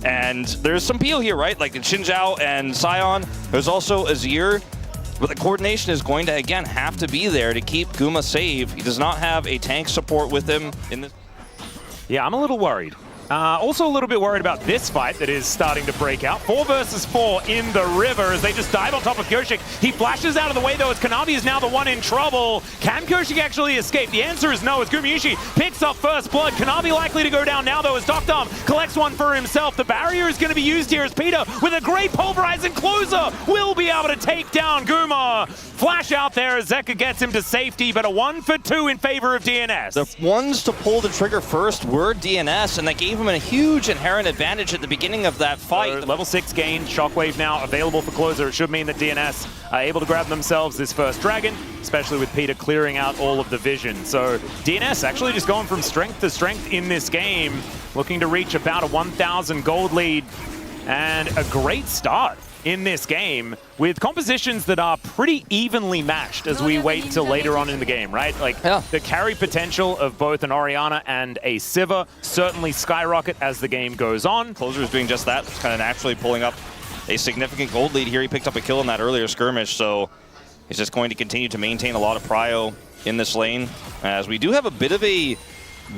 And there's some peel here, right? Like the Xinjiao and Sion. There's also Azir. But the coordination is going to, again, have to be there to keep Guma safe. He does not have a tank support with him in this. Yeah, I'm a little worried. Also a little bit worried about this fight that is starting to break out. 4 versus 4 in the river as they just dive on top of Pyosik. He flashes out of the way though as Kanavi is now the one in trouble. Can Pyosik actually escape? The answer is no as Gumayusi picks up first blood. Kanavi likely to go down now though as Dokdom collects one for himself. The barrier is going to be used here as Peter with a great pulverizing closer will be able to take down Guma. Flash out there as Zeka gets him to safety, but a 1 for 2 in favor of DNS. The ones to pull the trigger first were DNS, and that gave him a huge inherent advantage at the beginning of that fight. Level 6 gain, Shockwave now available for closer. It should mean that DNS are able to grab themselves this first dragon, especially with Peter clearing out all of the vision. So DNS actually just going from strength to strength in this game, looking to reach about a 1,000 gold lead, and a great start in this game with compositions that are pretty evenly matched as we wait till later on in the game, right? Like the carry potential of both an Orianna and a Sivir certainly skyrocket as the game goes on. Closer is doing just that. It's kind of naturally pulling up a significant gold lead here. He picked up a kill in that earlier skirmish, so he's just going to continue to maintain a lot of prio in this lane, as we do have a bit of a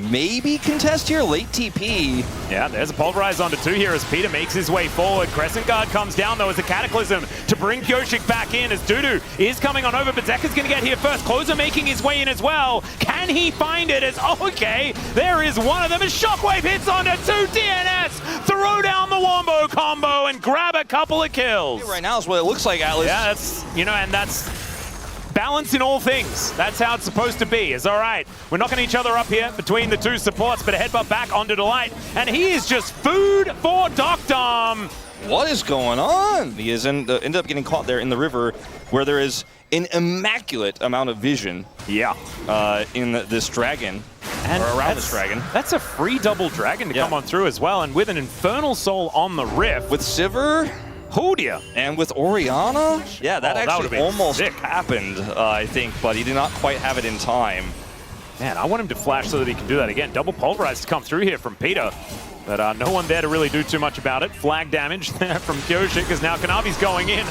maybe contest here, late TP. Yeah, there's a pulverize onto 2 here as Peter makes his way forward. Crescent Guard comes down though as a Cataclysm to bring Pyosik back in as Dudu is coming on over, but Zeka's gonna get here first. Closer making his way in as well. Can he find it as, okay, there is one of them as Shockwave hits onto 2 DNS. Throw down the Wombo combo and grab a couple of kills. Right now is what it looks like, Atlas. Yeah, that's, you know, and that's balance in all things. That's how it's supposed to be. It's all right. We're knocking each other up here between the 2 supports, but a headbutt back onto Delight. And he is just food for Dokdom. What is going on? He is ended up getting caught there in the river where there is an immaculate amount of vision. Yeah. In this dragon. And or around this dragon. That's a free double dragon to come on through as well. And with an Infernal Soul on the rift. With Sivir. Oh dear. And with Orianna? Yeah, that actually almost sick. happened, I think, but he did not quite have it in time. Man, I want him to flash so that he can do that again. Double pulverize to come through here from Peter. But no one there to really do too much about it. Flag damage there from Pyosik as now Kanavi's going in.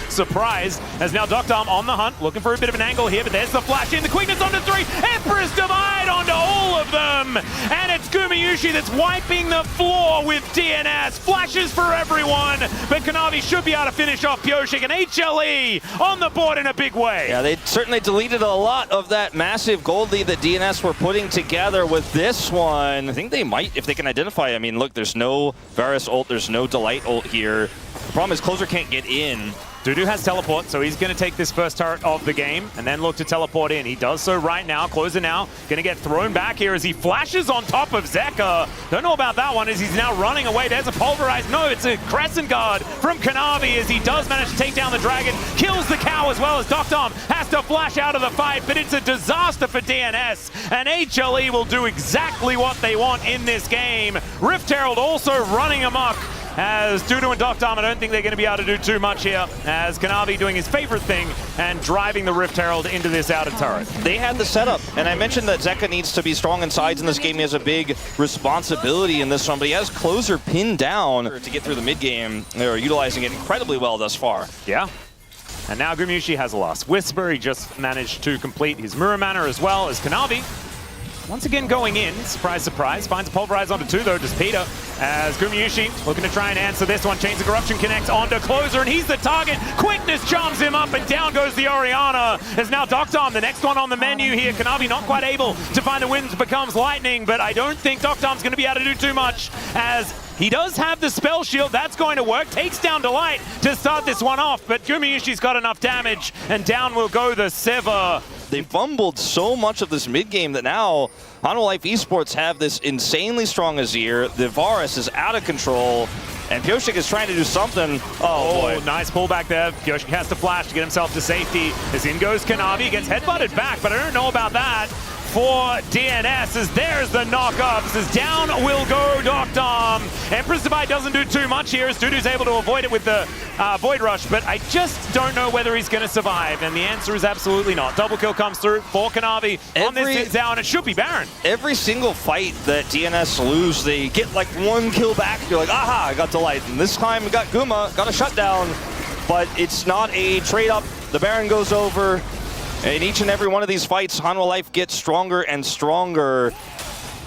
Surprise. As now Dokdom on the hunt, looking for a bit of an angle here, but there's the flash in. The quickness onto 3. Empress Divide onto all of them. And it's Gumayusi that's wiping the floor with DNS. Flashes for everyone. But Kanavi should be able to finish off Pyosik, and HLE on the board in a big way. Yeah, they certainly deleted a lot of that massive gold lead that DNS were putting together with this one. I think they might, if they can identify. I mean, look, there's no Varus ult, there's no Delight ult here. The problem is Closer can't get in. Dudu has teleport, so he's going to take this first turret of the game and then look to teleport in. He does so right now. Closer now going to get thrown back here as he flashes on top of Zeka. Don't know about that one as he's now running away. There's a pulverize. No, it's a Crescent Guard from Kanavi as he does manage to take down the dragon. Kills the cow as well as Dokdom has to flash out of the fight, but it's a disaster for DNS. And HLE will do exactly what they want in this game. Rift Herald also running amok. As Dudu and Dokdom, I don't think they're going to be able to do too much here, as Kanavi doing his favorite thing and driving the Rift Herald into this outer turret. They had the setup, and I mentioned that Zeka needs to be strong in sides in this game. He has a big responsibility in this one, but he has Closer pinned down to get through the mid game. They're utilizing it incredibly well thus far. Yeah. And now Gumayusi has a loss. Whisper, he just managed to complete his Muramana as well as Kanavi. Once again going in, surprise, surprise, finds a pulverize onto 2 though, does Peter, as Gumayusi looking to try and answer this one. Chains of Corruption connects onto Closer, and he's the target. Quickness charms him up, and down goes the Orianna. As now Dokdom, the next one on the menu here. Kanavi not quite able to find the wind, becomes lightning, but I don't think Dokdom's going to be able to do too much, as he does have the spell shield. That's going to work. Takes down Delight to start this one off, but Gumayushi's got enough damage, and down will go the Sivir. They fumbled so much of this mid-game that now Hanwha Life Esports have this insanely strong Azir. The Varus is out of control, and Pyosik is trying to do something. Oh boy. Nice pullback there. Pyosik has to flash to get himself to safety. As in goes Kanavi, gets headbutted back, but I don't know about that. for DNS as there's the knockups, as down will go Doctom. Empress Divide doesn't do too much here as Dudu's able to avoid it with the Void Rush, but I just don't know whether he's going to survive, and the answer is absolutely not. Double kill comes through for Kanavi on this hit down. It should be Baron. Every single fight that DNS lose, they get like one kill back. You're like, aha, I got Delight. And this time we got Guma, got a shutdown, but it's not a trade up. The Baron goes over. In each and every one of these fights, Hanwha Life gets stronger and stronger.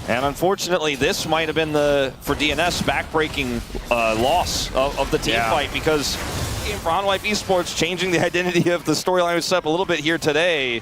And unfortunately, this might have been for DNS, backbreaking loss of the team fight, because for Hanwha Life Esports, changing the identity of the storyline was set up a little bit here today.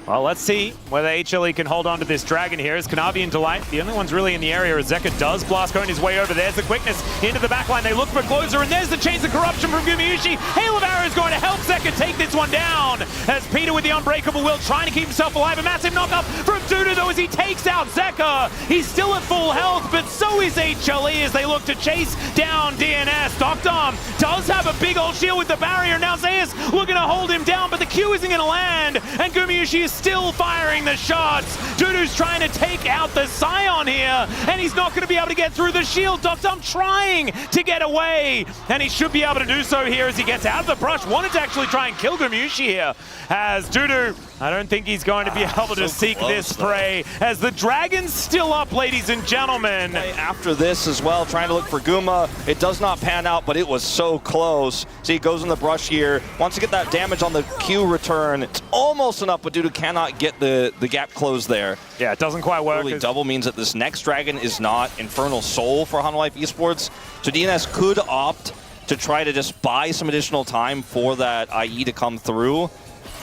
Well, let's see whether HLE can hold on to this Dragon here. As Kanavi and Delight, the only ones really in the area as Zeka does blast going his way over. There's the quickness into the backline. They look for closer, and there's the Chains of Corruption from Gumayusi. Hail of Arrow is going to help Zeka take this one down. As Peter with the Unbreakable Will trying to keep himself alive. A massive knockup from Dudu, though, as he takes out Zeka. He's still at full health, but so is HLE as they look to chase down DNS. Doctom does have a big old shield with the barrier. Now Zeus looking to hold him down, but the Q isn't going to land, and Gumayusi is still firing the shots. Dudu's trying to take out the Scion here, and he's not going to be able to get through the shield. Doctom trying to get away, and he should be able to do so here as he gets out of the brush. Wanted to actually try and kill Gumayusi here, as Dudu, I don't think he's going to be able to seek this prey, as the Dragon's still up, ladies and gentlemen. After this as well, trying to look for Guma. It does not pan out, but it was so close. See, he goes in the brush here, wants to get that damage on the Q return. It's almost enough, but Dudu cannot get the gap closed there. Yeah, it doesn't quite work. Really double means that this next Dragon is not Infernal Soul for Hanwha Life Esports. So DNS could opt to try to just buy some additional time for that IE to come through.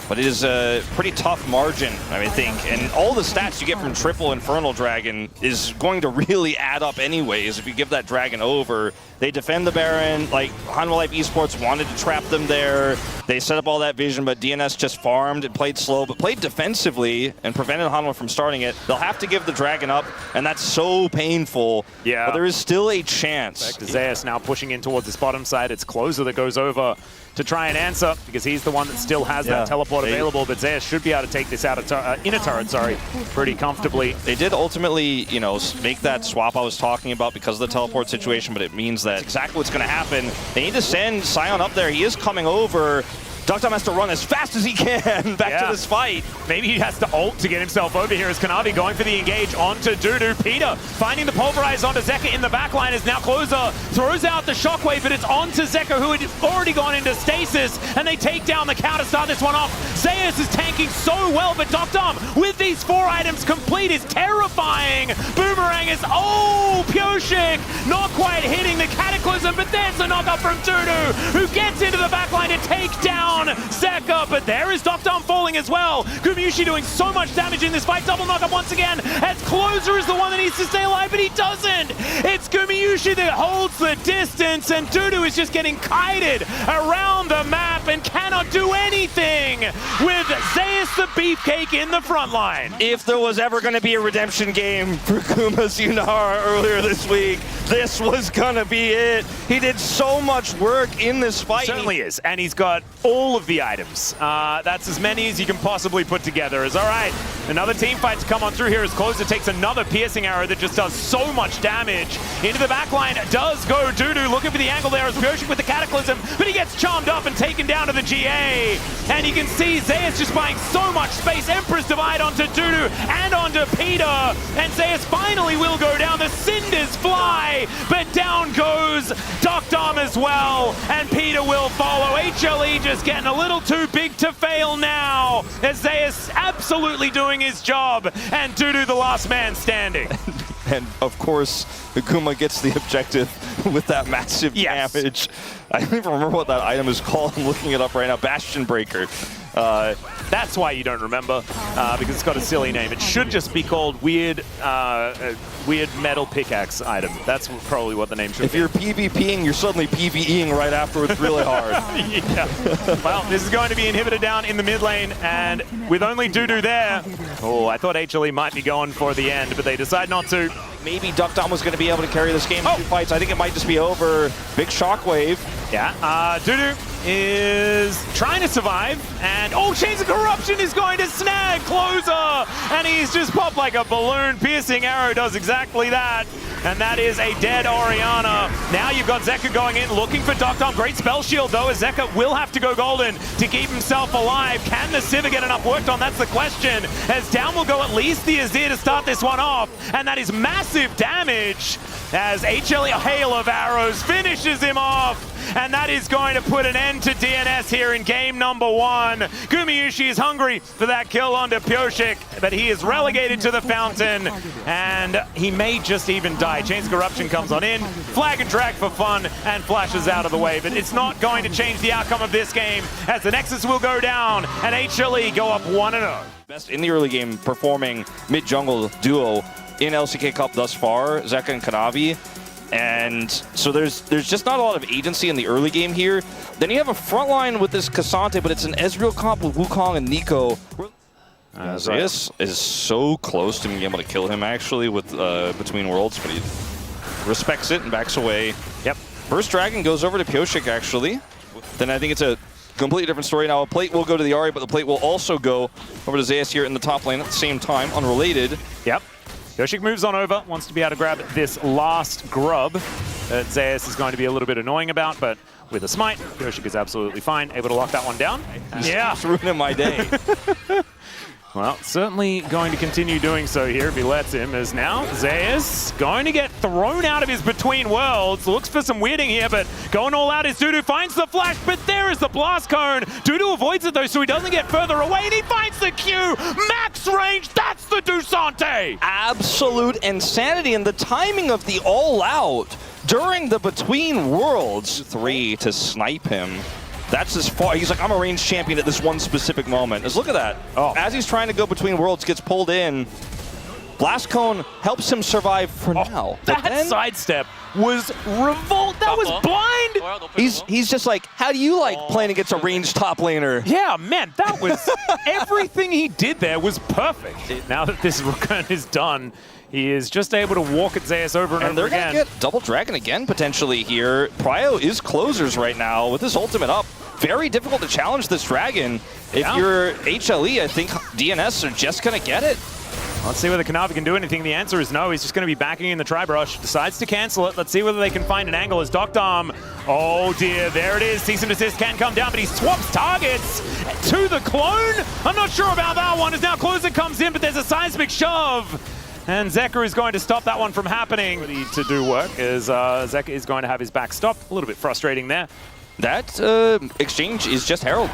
But it is a pretty tough margin, I think. And all the stats you get from triple Infernal Dragon is going to really add up anyways if you give that Dragon over. They defend the Baron, like Hanwha Life Esports wanted to trap them there. They set up all that vision, but DNS just farmed and played slow, but played defensively and prevented Hanwha from starting it. They'll have to give the Dragon up, and that's so painful. Yeah. But there is still a chance. Back to Zeus now pushing in towards this bottom side. It's Closer that goes over to try and answer, because he's the one that still has that teleport available, but Zeus should be able to take this out of inner turret, pretty comfortably. They did ultimately, you know, make that swap I was talking about because of the teleport situation, but it means that exactly what's going to happen. They need to send Scion up there. He is coming over. Doctom has to run as fast as he can back to this fight. Maybe he has to ult to get himself over here as Kanavi going for the engage onto Dudu. Peter finding the pulverize onto Zeka in the backline as now Closer throws out the shockwave, but it's onto Zeka, who had already gone into stasis, and they take down the counter, start this one off. Zeus is tanking so well, but Doctom with these 4 items complete is terrifying. Boomerang is, Pyoshik not quite hitting the Cataclysm, but there's the knockup from Dudu, who gets into the backline to take down Zeka, but there is Doctom falling as well. Gumayusi doing so much damage in this fight. Double knockup once again, as Closer is the one that needs to stay alive, but he doesn't. It's Gumayusi that holds the distance, and Dudu is just getting kited around the map and cannot do anything with Zeus the Beefcake in the front line. If there was ever going to be a redemption game for Kuma's Yunara earlier this week, this was going to be it. He did so much work in this fight. Certainly is, and he's got all of the items. That's as many as you can possibly put together. All right, another team fight to come on through here as Closer takes another piercing arrow that just does so much damage. Into the backline does go Dudu, looking for the angle there as Pyoshik with the Cataclysm, but he gets charmed up and taken down to the GA. And you can see Zeus just buying so much space. Empress Divide onto Dudu and onto Peter, and Zeus finally will go down. The cinders fly, but down goes Doctom as well, and Peter will follow. HLE just getting a little too big to fail now, as Zeus absolutely doing his job, and Dudu the last man standing. And of course, Akuma gets the objective with that massive damage. I don't even remember what that item is called. I'm looking it up right now. Bastion Breaker. That's why you don't remember, because it's got a silly name. It should just be called Weird Metal Pickaxe Item. That's probably what the name should be. If you're PvPing, you're suddenly PvEing right afterwards really hard. Well, this is going to be inhibited down in the mid lane, and with only Dudu there, I thought HLE might be going for the end, but they decide not to. Maybe Doctom was going to be able to carry this game in 2 fights. I think it might just be over. Big shockwave. Yeah, Dudu is trying to survive, and oh, Chains of Corruption is going to snag Closer, and he's just popped like a balloon. Piercing Arrow does exactly that, and that is a dead Orianna. Now you've got Zeka going in, looking for Doctom. Great spell shield though, as Zeka will have to go golden to keep himself alive. Can the Sivir get enough worked on? That's the question, as down will go at least the Azir to start this one off, and that is massive damage as HLE Hail of Arrows finishes him off. And that is going to put an end to DNS here in game number 1. Gumayusi is hungry for that kill onto Pyosik, but he is relegated to the fountain, and he may just even die. Chains of Corruption comes on in, flag and drag for fun, and flashes out of the way, but it's not going to change the outcome of this game, as the Nexus will go down, and HLE go up 1-0. Best in the early game performing mid-jungle duo in LCK Cup thus far, Zeka and Kanavi. And so there's just not a lot of agency in the early game here. Then you have a front line with this Cassante, but it's an Ezreal comp with Wukong and Nico. Zeus is so close to being able to kill him actually with Between Worlds, but he respects it and backs away. Yep. First Dragon goes over to Pyosik actually. Then I think it's a completely different story. Now a plate will go to the Ahri, but the plate will also go over to Zeus here in the top lane at the same time, unrelated. Yep. Pyosik moves on over, wants to be able to grab this last grub that Zeus is going to be a little bit annoying about, but with a smite, Pyosik is absolutely fine, able to lock that one down. Yeah, it's ruining my day. Well, certainly going to continue doing so here if he lets him, as now Zeus going to get thrown out of his Between Worlds. Looks for some weirding here, but going all out is Dudu, finds the flash, but there is the blast cone. Dudu avoids it though, so he doesn't get further away, and he finds the Q. Max range, that's the Dusante! Absolute insanity, and the timing of the all out during the Between Worlds. 3 to snipe him. That's as far. He's like, I'm a ranged champion at this one specific moment. Just look at that. Oh. As he's trying to go Between Worlds, gets pulled in. Blast Cone helps him survive for now. That sidestep was revolt. That was blind. He's just like, how do you like playing against a ranged top laner? Yeah, man, that was everything he did there was perfect. Now that this return is done, he is just able to walk at Zeus over and over again. And they're going to get double dragon again potentially here. Prio is closers right now with his ultimate up. Very difficult to challenge this dragon. If you're HLE, I think DNS are just going to get it. Let's see whether Kanavi can do anything. The answer is no. He's just going to be backing in the Tri-Brush. Decides to cancel it. Let's see whether they can find an angle as Doctom. Oh dear, there it is. Cease and desist can come down, but he swaps targets to the clone. I'm not sure about that one, as now Closer comes in, but there's a seismic shove. And Zeka is going to stop that one from happening. To do work, as Zeka is going to have his back stopped. A little bit frustrating there. That exchange is just Herald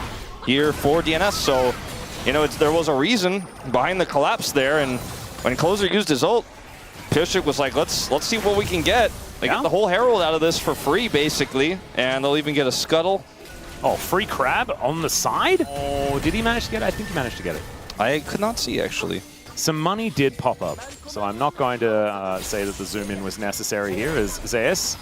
here for DNS, so you know there was a reason behind the collapse there, and when Closer used his ult, Pyosik was like, let's see what we can get. They get the whole Herald out of this for free, basically, and they'll even get a Scuttle. Oh, free crab on the side? Oh, did he manage to get it? I think he managed to get it. I could not see, actually. Some money did pop up, so I'm not going to say that the zoom in was necessary here, as Zeus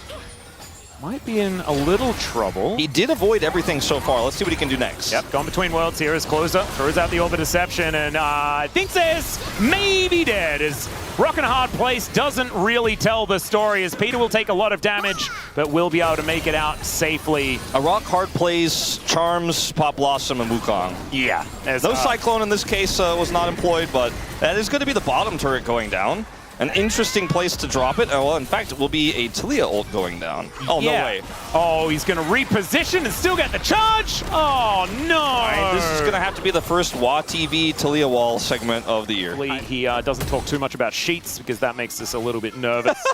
might be in a little trouble. He did avoid everything so far. Let's see what he can do next. Yep, going Between Worlds here as Closer throws out the Orb of Deception, and I think Zeus may be dead, as Rock in a Hard Place doesn't really tell the story, as Peter will take a lot of damage, but will be able to make it out safely. A Rock Hard Place, Charms, Pop Blossom, and Wukong. Yeah. No Cyclone in this case was not employed, but that is going to be the bottom turret going down. An interesting place to drop it. Well, in fact, it will be a Talia ult going down. Oh, yeah. No way. Oh, he's going to reposition and still get the charge. Oh, no. All right, this is going to have to be the first WA TV Talia wall segment of the year. He doesn't talk too much about sheets because that makes us a little bit nervous.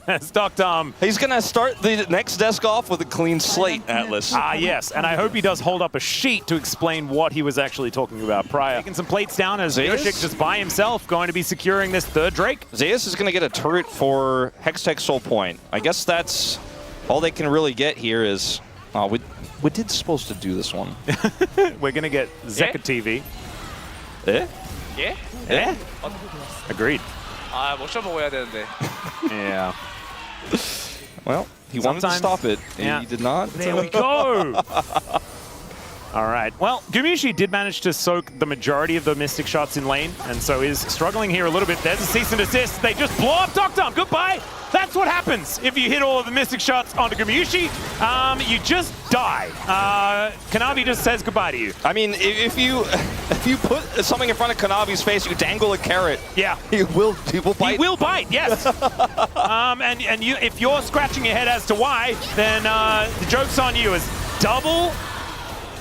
As Doctom. He's going to start the next desk off with a clean slate, Atlas. Yes, and I hope he does hold up a sheet to explain what he was actually talking about prior. Taking some plates down as Pyosik just by himself going to be securing this third Drake. Zeus is going to get a turret for Hextech Soul Point. I guess that's all they can really get here is... we did supposed to do this one. We're going to get Zeka TV. Eh? 예? Yeah. 아, Agreed. 워셔 먹어야 되는데. Yeah. Well, he wanted to stop it, and he did not. There we go. All right. Well, Gumiushi did manage to soak the majority of the Mystic shots in lane, and so is struggling here a little bit. There's a cease and desist. They just blow up Doctor. Goodbye. That's what happens if you hit all of the Mystic shots onto Gumiushi. You just die. Kanavi just says goodbye to you. I mean, if you put something in front of Kanavi's face, you dangle a carrot. Yeah. He will bite. He will bite, yes. And you, if you're scratching your head as to why, then the joke's on you. As double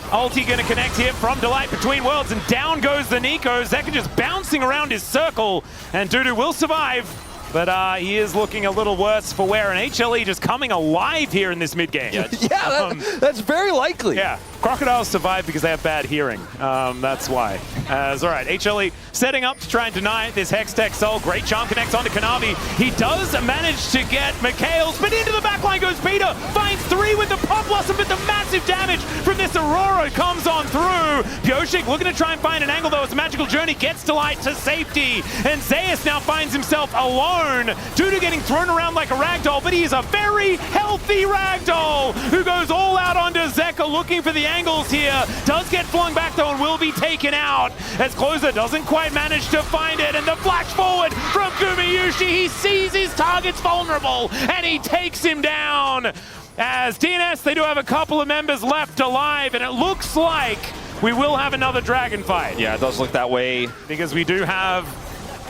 ulti going to connect here from Delight between worlds, and down goes the Nico. Zeka just bouncing around his circle, and Dudu will survive. But he is looking a little worse for wear, and HLE just coming alive here in this mid game. Yeah, that's very likely. Yeah, Crocodiles survive because they have bad hearing. That's why. All right, HLE setting up to try and deny this Hextech Soul. Great charm connects onto Kanavi. He does manage to get Mikhails, but into the backline goes Peter. Finds 3 with the Pop Blossom, but the massive damage from this Aurora comes on through. Pioshik looking to try and find an angle, though, as Magical Journey gets Delight to safety. And Zeus now finds himself alone. Dudu getting thrown around like a ragdoll, but he is a very healthy ragdoll who goes all out onto Zeka looking for the angles here. Does get flung back, though, and will be taken out as Closer doesn't quite manage to find it. And the flash forward from Gumiushi. He sees his targets vulnerable, and he takes him down. As DNS, they do have a couple of members left alive, and it looks like we will have another dragon fight. Yeah, it does look that way. Because we do have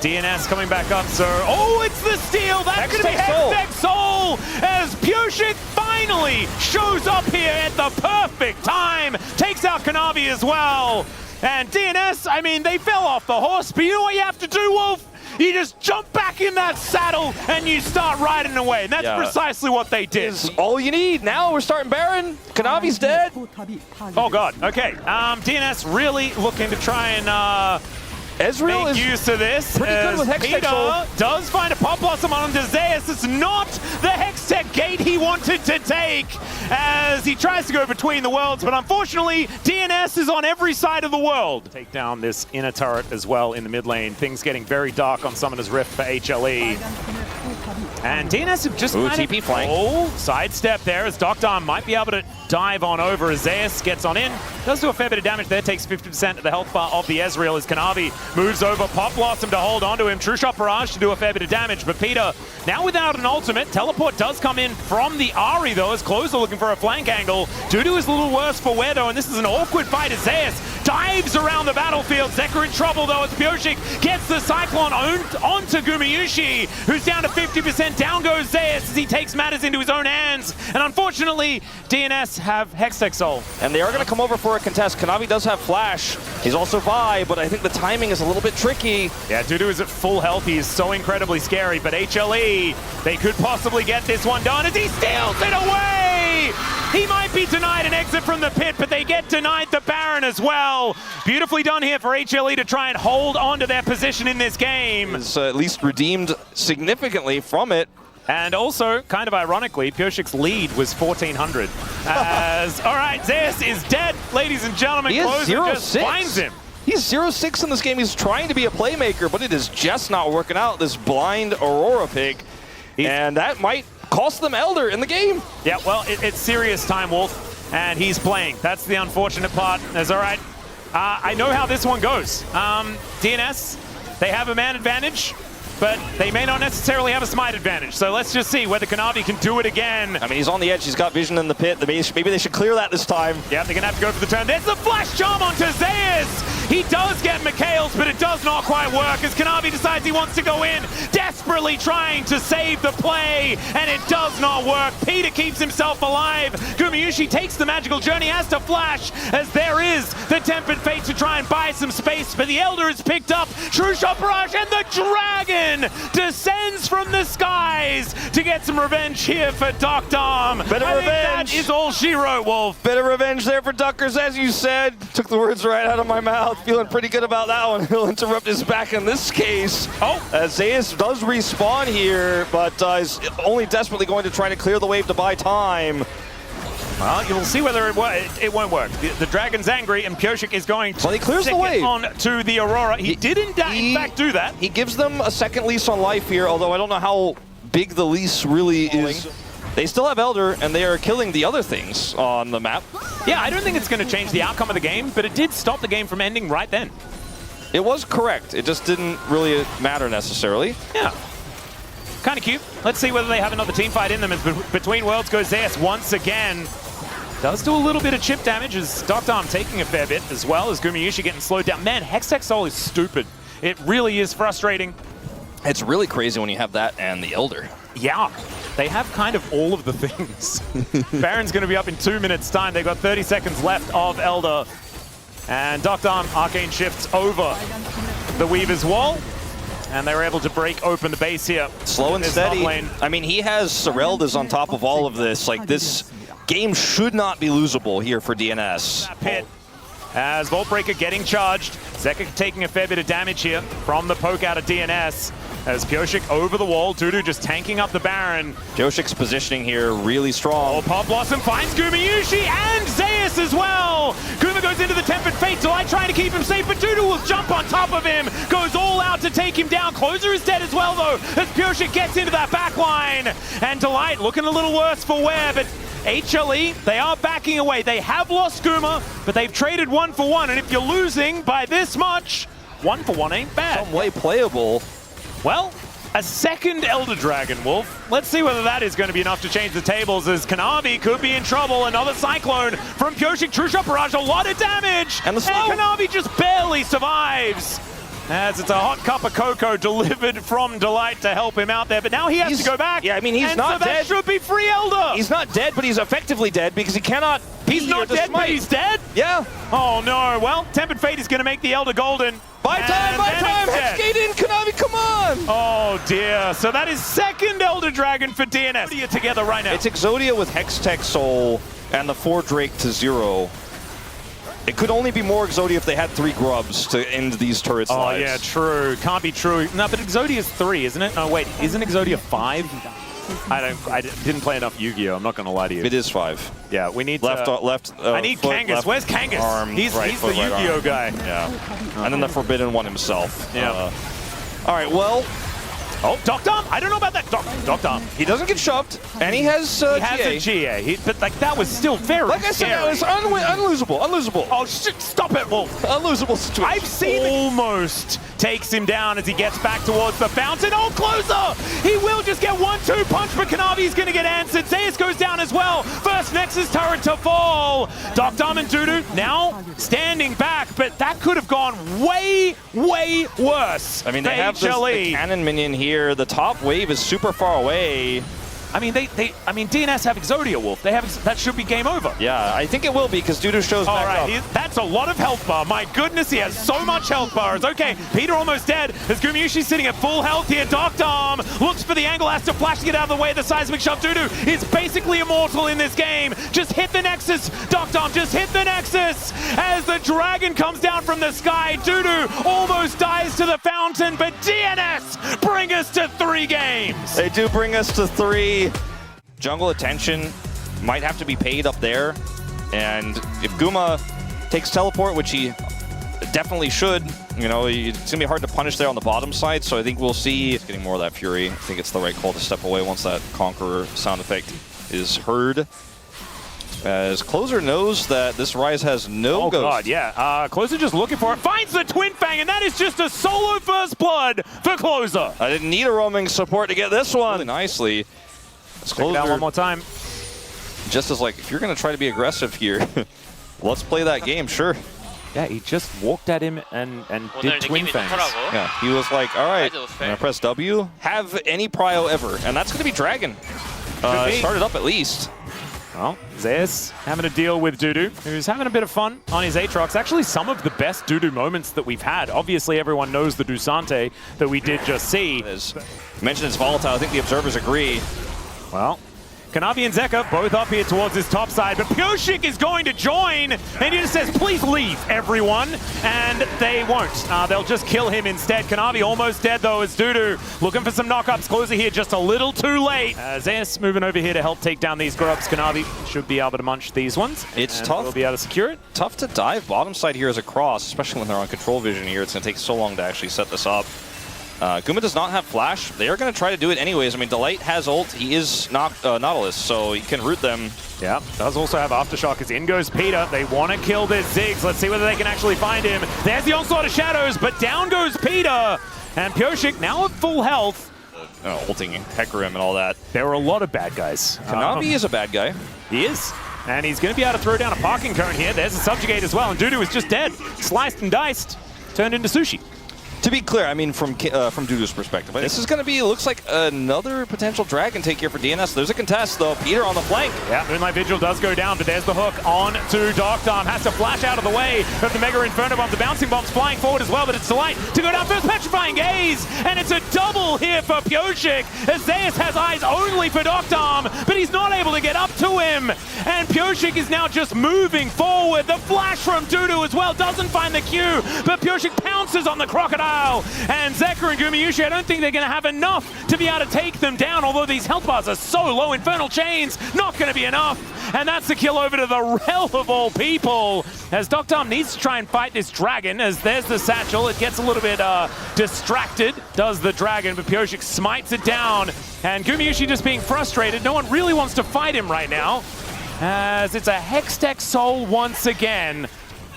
DNS coming back up, sir. Oh, it's the steal! That's going to be Hextech Soul! As Pioshik finally shows up here at the perfect time. Takes out Kanavi as well. And DNS, I mean, they fell off the horse, but you know what you have to do, Wolf? You just jump back in that saddle and you start riding away. And that's precisely what they did. Is all you need. Now we're starting Baron. Kanavi's dead. Oh, God. Okay. DNS really looking to try and Ezreal make is use of this. pretty good with Hextech Soul. Peter does find a Pop Blossom onto Zeus. It's not the Hextech gate he wanted to take as he tries to go between the worlds, but unfortunately, DNS is on every side of the world. Take down this inner turret as well in the mid lane. Things getting very dark on Summoner's Rift for HLE. And DNS have just TP flank. Sidestep there as Doctor might be able to dive on over as Zeus gets on in. Does do a fair bit of damage there, takes 50% of the health bar of the Ezreal as Kanavi moves over Pop Blossom to hold onto him. True Shot Barrage to do a fair bit of damage, but Peter now without an ultimate. Teleport does come in from the Ahri though, as Closer looking for a flank angle. Dudu is a little worse for wear though, and this is an awkward fight as Zeus dives around the battlefield. Zeka in trouble though as Pioshik gets the Cyclone onto Gumiushi, who's down to 50%. Down goes Zeus as he takes matters into his own hands. And unfortunately, DNS have Hextech Soul. And they are going to come over for a contest. Kanavi does have Flash. He's also Vi, but I think the timing is a little bit tricky. Yeah, Dudu is at full health. He is so incredibly scary, but HLE, they could possibly get this one done as he steals it away! He might be denied an exit from the pit, but they get denied the Baron as well. Beautifully done here for HLE to try and hold on to their position in this game. Is at least redeemed significantly from it. And also, kind of ironically, Pioshik's lead was 1,400. As, all right, Zeus is dead, ladies and gentlemen. He is Closer just 0-6. finds him. He's 0-6 in this game. He's trying to be a playmaker, but it is just not working out. This blind Aurora pick. And that might cost them Elder in the game. Yeah, well, it's serious time, Wolf. And he's playing. That's the unfortunate part. That's all right. I know how this one goes. DNS, they have a man advantage, but they may not necessarily have a smite advantage. So let's just see whether Kanavi can do it again. I mean, he's on the edge. He's got vision in the pit. Maybe they should clear that this time. Yeah, they're going to have to go for the turn. There's the flash charm onto Zeus. He does get Mikhails, but it does not quite work as Kanavi decides he wants to go in, desperately trying to save the play, and it does not work. Peter keeps himself alive. Gumiushi takes the magical journey, has to flash, as there is the Tempered Fate to try and buy some space, but the Elder is picked up. True Shot Barrage, and the Dragon descends from the skies to get some revenge here for Doc Dom. Bit of revenge. That is all she wrote, Wolf. Bit of revenge there for Duckers, as you said. Took the words right out of my mouth. Feeling pretty good about that one. He'll interrupt his back in this case. As Zeus does respawn here, but is only desperately going to try to clear the wave to buy time. Well, you'll see whether it won't work. The Dragon's angry, and Pioshik is going to he clears the wave on to the Aurora. He did in fact do that. He gives them a second lease on life here, although I don't know how big the lease really is. They still have Elder, and they are killing the other things on the map. Yeah, I don't think it's going to change the outcome of the game, but it did stop the game from ending right then. It was correct. It just didn't really matter necessarily. Yeah. Kind of cute. Let's see whether they have another team fight in them as Between Worlds goes Zeus once again. Does do a little bit of chip damage as Dr. taking a fair bit as well as Gumayushi getting slowed down. Man, Hextech Soul is stupid. It really is frustrating. It's really crazy when you have that and the Elder. Yeah, they have kind of all of the things. Baron's going to be up in 2 minutes' time. They've got 30 seconds left of Elder. And Dr. Arcane shifts over the Weaver's wall. And they were able to break open the base here. Slow and steady. I mean, he has Soreldas on top of all of this. Like, this game should not be losable here for DNS. That pit. As Voltbreaker getting charged. Zeka taking a fair bit of damage here from the poke out of DNS. As Pyosik over the wall, Dudu just tanking up the Baron. Pyosik's positioning here really strong. Oh, Pop Blossom finds Gumayushi and Zeus as well. Guma goes into the Tempered Fate, Delight trying to keep him safe, but Dudu will jump on top of him. Goes all out to take him down. Closer is dead as well, though, as Pyosik gets into that back line. And Delight looking a little worse for wear, but HLE, they are backing away. They have lost Guma, but they've traded 1 for 1. And if you're losing by this much, 1 for 1 ain't bad. Some way playable. Well, a second Elder Dragon, Wolf. Let's see whether that is going to be enough to change the tables, as Kanavi could be in trouble. Another Cyclone from Pyosik. True Shot Barrage, a lot of damage. And the slow. And Kanavi just barely survives. As it's a hot cup of cocoa delivered from Delight to help him out there. But now he has to go back. Yeah, I mean, he's not so dead. That should be free Elder. He's not dead, but he's effectively dead because he cannot He's not dead, but he's dead? Yeah. Oh, no. Well, Tempered Fate is going to make the Elder golden. Buy time, Hexgate in, Kanavi, come on! Oh, dear. So that is second Elder Dragon for DNS. Together right now. It's Exodia with Hextech Soul and the 4 Drake to 0. It could only be more Exodia if they had 3 grubs to end these turrets' lives. Oh, yeah, true. Can't be true. No, but Exodia is 3, isn't it? No, wait. Isn't Exodia 5? I didn't play enough Yu-Gi-Oh! I'm not going to lie to you. It is 5. Yeah, we need left. I need foot, Kangas. Where's Kangas? Arm, he's right the foot, right Yu-Gi-Oh! arm. guy. Yeah. And then the Forbidden One himself. Yeah. All right, well. Oh, Dr. I don't know about that. Dr. He doesn't get shoved, and he has he has a GA. But like that was still very Like I said, that was unlosable. Unlosable. Oh, stop it, Wolf. Unlosable situation. I've seen almost takes him down as he gets back towards the fountain. Oh, closer! He will just get 1-2 punch, but Kanavi's going to get answered. Zeus goes down as well. First Nexus turret to fall. Dr. and Dudu now standing back, but that could have gone way, way worse. I mean, they have the cannon minion here. The top wave is super far away. I mean, DNS have Exodia, Wolf. They have that should be game over. Yeah, I think it will be because Dudu shows back up. That's a lot of health bar. My goodness, he has so much health bars. Okay, Peter almost dead. As Gumayushi sitting at full health here. Dr. looks for the angle, has to flash to get out of the way. The seismic shove. Dudu is basically immortal in this game. Just hit the Nexus. Dr. just hit the Nexus. As the dragon comes down from the sky, Dudu almost dies to the fountain, but DNS bring us to 3 games. They do bring us to 3. Jungle attention might have to be paid up there, and if Guma takes teleport, which he definitely should, you know, it's gonna be hard to punish there on the bottom side, so I think we'll see getting more of that Fury. I think it's the right call to step away once that Conqueror sound effect is heard. As Closer knows that this Rise has no ghost. Oh god, yeah. Closer just looking for it, finds the Twin Fang, and that is just a solo first blood for Closer. I didn't need a roaming support to get this one. Really nicely. Check it out one more time. Just as like, if you're going to try to be aggressive here, let's play that game, sure. Yeah, he just walked at him and did Twin Fangs. Yeah, he was like, all right, I'm going to press W. Have any prio ever, and that's going to be Dragon. Started up at least. Well, Zeus having to deal with Dudu, who's having a bit of fun on his Aatrox. Actually, some of the best Dudu moments that we've had. Obviously, everyone knows the Dusante that we did just see. You mentioned it's volatile. I think the observers agree. Well, Kanavi and Zeka both up here towards his top side, but Pyosik is going to join, and he just says, please leave, everyone, and they won't. They'll just kill him instead. Kanavi almost dead, though, as Dudu looking for some knockups. Closer here just a little too late. Zeus moving over here to help take down these grubs. Kanavi should be able to munch these ones. It's tough. We'll be able to secure it. Tough to dive bottom side here as a cross, especially when they're on control vision here. It's going to take so long to actually set this up. Guma does not have flash. They are going to try to do it anyways. I mean, Delight has ult. He is Nautilus, so he can root them. Yeah, does also have Aftershock as in goes Peter. They want to kill this Ziggs. Let's see whether they can actually find him. There's the onslaught of shadows, but down goes Peter. And Pyosik now at full health. Ulting Hecarim and all that. There were a lot of bad guys. Kanavi is a bad guy. He is. And he's going to be able to throw down a parking cone here. There's a subjugate as well. And Dudu is just dead. Sliced and diced. Turned into sushi. To be clear, I mean, from Dudu's perspective, this is going to be, looks like another potential dragon take here for DNS. There's a contest, though. Peter on the flank. Yeah, Moonlight Vigil does go down, but there's the hook on to Darkdarm. Has to flash out of the way of the Mega Inferno Bomb. The bouncing bomb's flying forward as well, but it's Delight to go down first. Petrifying Gaze, and it's a double here for Pyosik. As Zeus has eyes only for Darkdarm, but he's not able to get up to him. And Pyosik is now just moving forward. The flash from Dudu as well doesn't find the Q, but Pyosik pounces on the Crocodile. And Zeker and Gumayusi, I don't think they're going to have enough to be able to take them down, although these health bars are so low. Infernal Chains, not going to be enough. And that's the kill over to the Rel of all people. As Darkdarm needs to try and fight this dragon, as there's the satchel. It gets a little bit distracted, does the dragon, but Pyosik smites it down. And Gumayusi just being frustrated. No one really wants to fight him right now, as it's a Hextech Soul once again.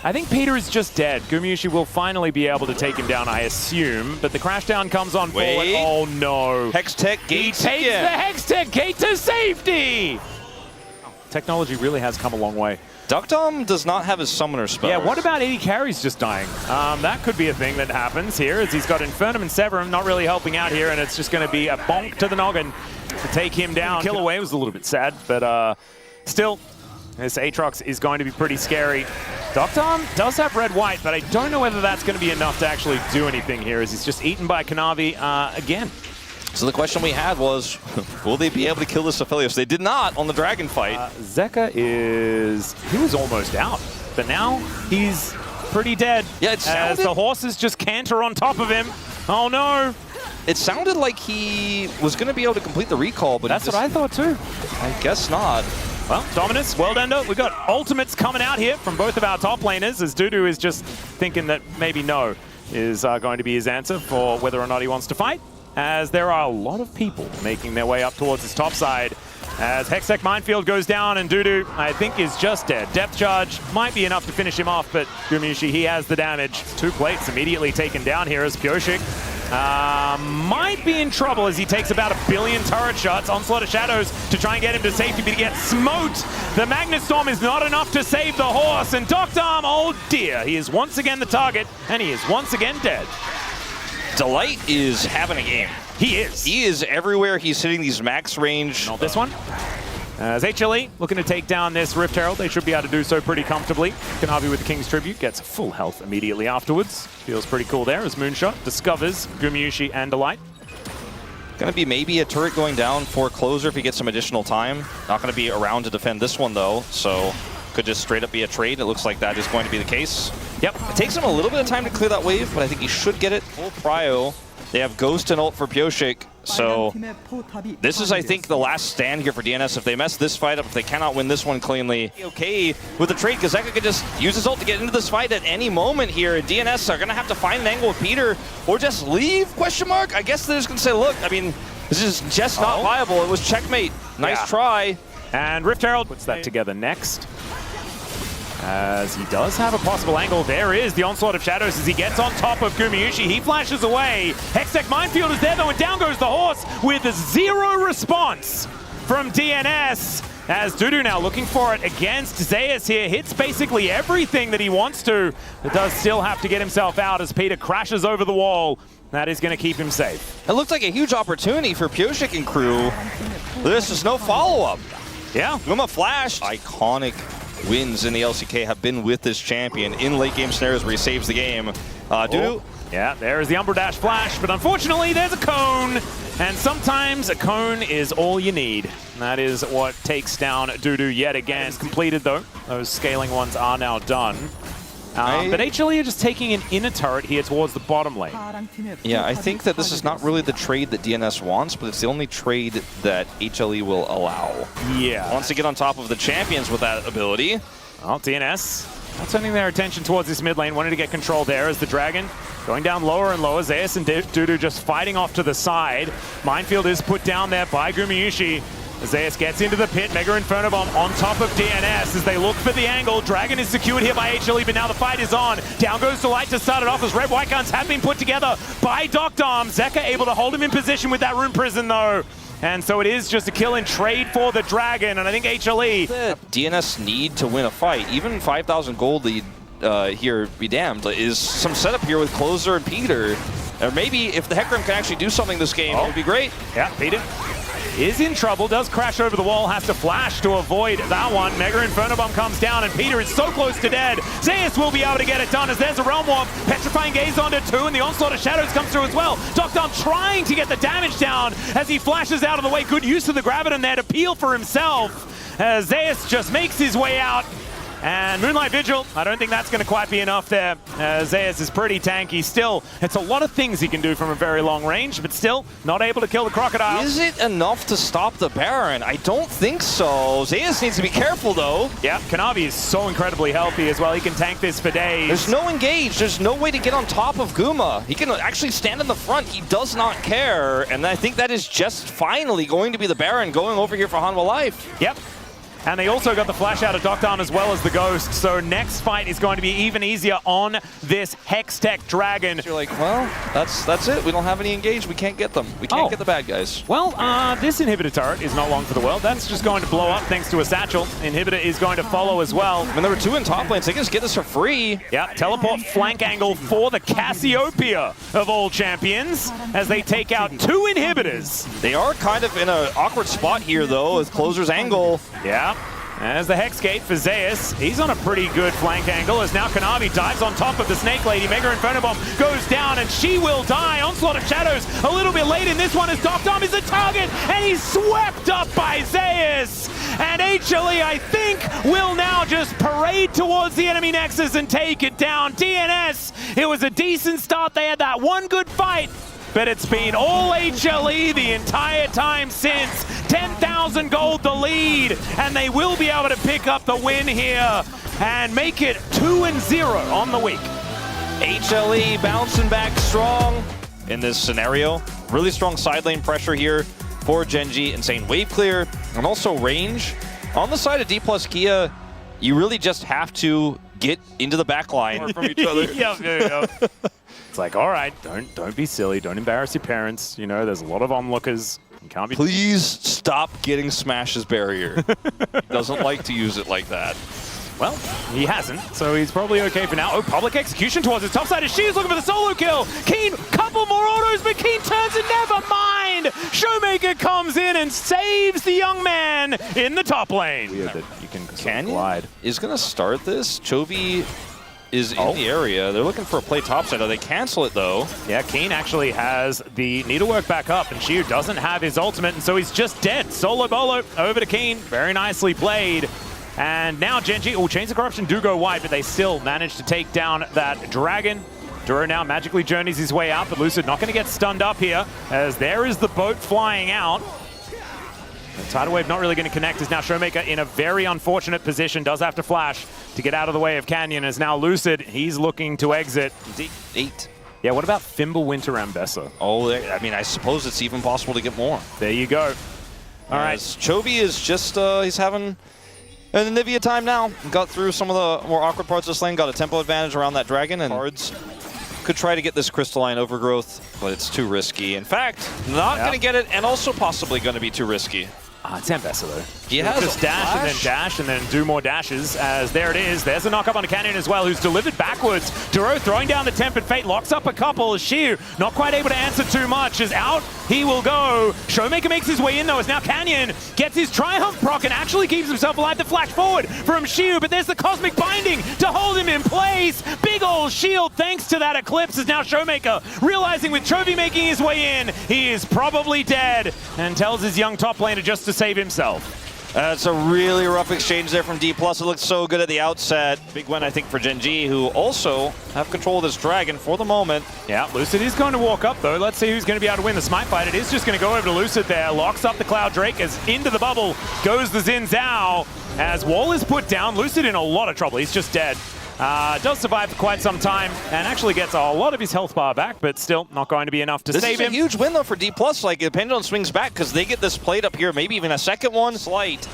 I think Peter is just dead. Gumayusi will finally be able to take him down, I assume. But the crashdown comes on forward. Oh no. Hextech Gate. He takes the Hextech Gate to safety. Technology really has come a long way. Darkdarm does not have his summoner spell. Yeah, what about AD Carries just dying? That could be a thing that happens here, as he's got Infernum and Severum not really helping out here, and it's just going to be a bonk to the noggin to take him down. Kill away was a little bit sad, but still, this Aatrox is going to be pretty scary. Darkdarm does have red-white, but I don't know whether that's going to be enough to actually do anything here, as he's just eaten by Kanavi again. So the question we had was, will they be able to kill this Aphelios? They did not on the dragon fight. Zeka he was almost out, but now he's pretty dead. Yeah, it sounded... As the horses just canter on top of him. Oh no. It sounded like he was going to be able to complete the recall, but that's what I thought too. I guess not. Well, Dominus, World Ender, we've got ultimates coming out here from both of our top laners, as Dudu is just thinking that maybe no is going to be his answer for whether or not he wants to fight, as there are a lot of people making their way up towards his top side. As Hextech Minefield goes down, and Dudu, I think, is just dead. Depth Charge might be enough to finish him off, but Gumayusi, he has the damage. 2 plates immediately taken down here as Pyosik might be in trouble as he takes about 1 billion turret shots. Onslaught of Shadows to try and get him to safety, but he gets smote. The Magnet Storm is not enough to save the horse, and Darkdarm, oh dear, he is once again the target, and he is once again dead. Delight is having a game. He is. He is everywhere. He's hitting these max range. Not this one. As HLE looking to take down this Rift Herald, they should be able to do so pretty comfortably. Kanavi with the King's Tribute gets full health immediately afterwards. Feels pretty cool there as Moonshot discovers Gumayusi and Delight. Gonna be maybe a turret going down for Closer if he gets some additional time. Not gonna be around to defend this one though, so could just straight up be a trade. It looks like that is going to be the case. Yep, it takes him a little bit of time to clear that wave, but I think he should get it. Full prio. They have Ghost and ult for Pyosik, so this is, I think, the last stand here for DNS. If they mess this fight up, if they cannot win this one cleanly, okay with the trade, because Zeka could just use his ult to get into this fight at any moment here. And DNS are going to have to find an angle with Peter, or just leave, question mark? I guess they're just going to say, look, I mean, this is just not viable. It was checkmate. Nice try. And Rift Herald puts that together next, as he does have a possible angle. There is the Onslaught of Shadows as he gets on top of Gumayusi. He flashes away. Hextech Minefield is there though, and down goes the horse with 0 response from DNS. As Dudu now looking for it against Zeus here. Hits basically everything that he wants to, but does still have to get himself out as Peter crashes over the wall. That is going to keep him safe. It looked like a huge opportunity for Pyosik and crew. There's just no follow-up. Yeah. Guma flashed. Iconic wins in the LCK have been with this champion in late game scenarios where he saves the game. Dudu. Yeah, there's the Umbra Dash flash, but unfortunately there's a cone, and sometimes a cone is all you need. And that is what takes down Dudu yet again. It's completed though. Those scaling ones are now done. But HLE are just taking an inner turret here towards the bottom lane. Yeah, I think that this is not really the trade that DNS wants, but it's the only trade that HLE will allow. Yeah. Wants to get on top of the champions with that ability. Well, DNS not turning their attention towards this mid lane, wanting to get control there as the Dragon Going down lower and lower. Zeus and Dudu just fighting off to the side. Minefield is put down there by Gumayushi. Zeus gets into the pit. Mega Inferno Bomb on top of DNS as they look for the angle. Dragon is secured here by HLE, but now the fight is on. Down goes Delight to start it off as red-white guns have been put together by Doctom. Zeka able to hold him in position with that Rune Prison though. And so it is just a kill and trade for the Dragon, and I think HLE... DNS need to win a fight. Even 5,000 gold lead here, be damned, is some setup here with Closer and Peter. Or maybe if the Hecarim can actually do something this game, it would be great. Yeah, Peter is in trouble, does crash over the wall, has to flash to avoid that one. Mega Inferno Bomb comes down, and Peter is so close to dead. Zeus will be able to get it done as there's a Realm Warp. Petrifying Gaze onto 2, and the Onslaught of Shadows comes through as well. Doctom trying to get the damage down as he flashes out of the way. Good use of the Graviton there to peel for himself. Zeus just makes his way out. And Moonlight Vigil, I don't think that's going to quite be enough there. Zeus is pretty tanky. Still, it's a lot of things he can do from a very long range, but still not able to kill the Crocodile. Is it enough to stop the Baron? I don't think so. Zeus needs to be careful, though. Yeah, Kanavi is so incredibly healthy as well. He can tank this for days. There's no engage. There's no way to get on top of Guma. He can actually stand in the front. He does not care. And I think that is just finally going to be the Baron going over here for Hanwha Life. Yep. And they also got the flash out of Doctom as well as the Ghost. So next fight is going to be even easier on this Hextech Dragon. You're like, well, that's it. We don't have any engage. We can't get them. We can't get the bad guys. Well, this inhibitor turret is not long for the world. That's just going to blow up thanks to a satchel. Inhibitor is going to follow as well. When there were 2 in top lanes, they can just get this for free. Yeah, teleport flank angle for the Cassiopeia of all champions as they take out 2 inhibitors. They are kind of in an awkward spot here, though, with Closer's angle. Yeah. As the Hex Gate for Zeus, he's on a pretty good flank angle as now Kanavi dives on top of the Snake Lady. Mega Inferno Bomb goes down and she will die. Onslaught of Shadows a little bit late in this one as Doctom is the target and he's swept up by Zeus. And HLE, I think, will now just parade towards the enemy Nexus and take it down. DNS, it was a decent start. They had that one good fight, but it's been all HLE the entire time since. 10,000 gold the lead, and they will be able to pick up the win here and make it 2-0 on the week. HLE bouncing back strong in this scenario. Really strong side lane pressure here for Genji. Insane wave clear and also range. On the side of D plus Kia, you really just have to get into the back line from each other. Yeah. It's like, all right, don't be silly. Don't embarrass your parents. You know, there's a lot of onlookers. You can't be. Please stop getting Smash's barrier. He doesn't like to use it like that. Well, he hasn't, so he's probably okay for now. Oh, public execution towards his top side as she's looking for the solo kill. Keen, couple more autos, but Keen turns it, never mind. Showmaker comes in and saves the young man in the top lane. Weird that you can Canyon glide. is going to start this. Chovy is in the area. They're looking for a play topside. They cancel it, though. Yeah, Keen actually has the needlework back up, and Shiu doesn't have his ultimate, and so he's just dead. Solo bolo over to Keen. Very nicely played. And now Genji, Chains of Corruption do go wide, but they still manage to take down that Dragon. Duro now magically journeys his way out, but Lucid not going to get stunned up here, as there is the boat flying out. The Tidal Wave not really going to connect, as now Showmaker in a very unfortunate position, does have to flash to get out of the way of Canyon, as now Lucid, he's looking to exit. 8. Yeah, what about Fimbulwinter Ambessa? Oh, I mean, I suppose it's even possible to get more. There you go. All right. Chovy is just, he's having an Nivea time now. Got through some of the more awkward parts of this lane, got a tempo advantage around that Dragon, and cards could try to get this Crystalline Overgrowth, but it's too risky. In fact, not going to get it, and also possibly going to be too risky. It's Ambessa, though. He has just dash and then do more dashes, as there it is. There's a knock-up on a Canyon as well, who's delivered backwards. Duro throwing down the Tempered Fate, locks up a couple. As Shiu not quite able to answer too much. Is out, he will go. Showmaker makes his way in, though, as now Canyon gets his Triumph proc and actually keeps himself alive to flash forward from Shiu, but there's the Cosmic Binding to hold him in place. Big ol' shield thanks to that Eclipse, as now Showmaker, realizing with Chovy making his way in, he is probably dead, and tells his young top laner just to save himself. It's a really rough exchange there from D+. It looked so good at the outset. Big win, I think, for Genji, who also have control of this Dragon for the moment. Yeah, Lucid is going to walk up, though. Let's see who's going to be able to win the Smite fight. It is just going to go over to Lucid there. Locks up the Cloud Drake as into the bubble goes the Xin Zhao. As wall is put down, Lucid in a lot of trouble. He's just dead. Does survive for quite some time and actually gets a lot of his health bar back, but still not going to be enough to save him. This is a huge win, though, for D+. Like, the Pendulum swings back because they get this plate up here, maybe even a second one. Slight.